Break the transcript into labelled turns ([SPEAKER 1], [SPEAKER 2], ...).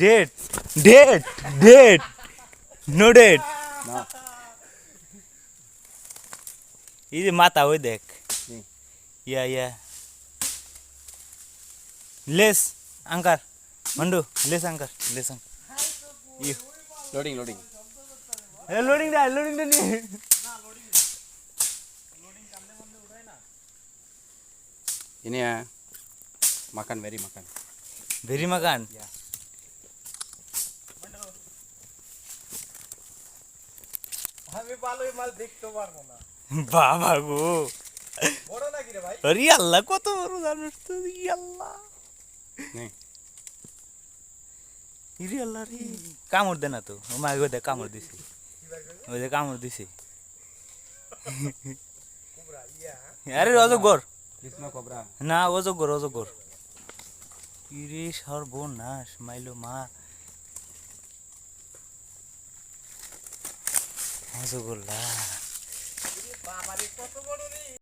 [SPEAKER 1] Date date date no date এই যে মাথা ওই দেখ ইয়া ইয়া লেস আঙ্কার মন্ডু লেস আঙ্কার
[SPEAKER 2] Loading.
[SPEAKER 1] লোডিং দা নিয়ে
[SPEAKER 2] Ini ya, makan very makan.
[SPEAKER 1] Very মাকান
[SPEAKER 3] আমি ভালোই মাল দেখতে পারবো না
[SPEAKER 1] বাবা গো
[SPEAKER 3] বড় নাকি রে ভাই
[SPEAKER 1] আরে আল্লাহ কত বড় জানিস তো আল্লাহ
[SPEAKER 2] Nih,
[SPEAKER 1] ইরে আল্লাহ রে কামড় দে না তো ও মা গো দে কামড় দিছে ওই যে কামড় দিছে
[SPEAKER 3] কুবরা ইয়া
[SPEAKER 1] আরে অজগর
[SPEAKER 2] Krishna cobra.
[SPEAKER 1] না অজগর ইরে সর্বনাশ মাইলো মা অজগর লা
[SPEAKER 3] বাবারে কত বড় রে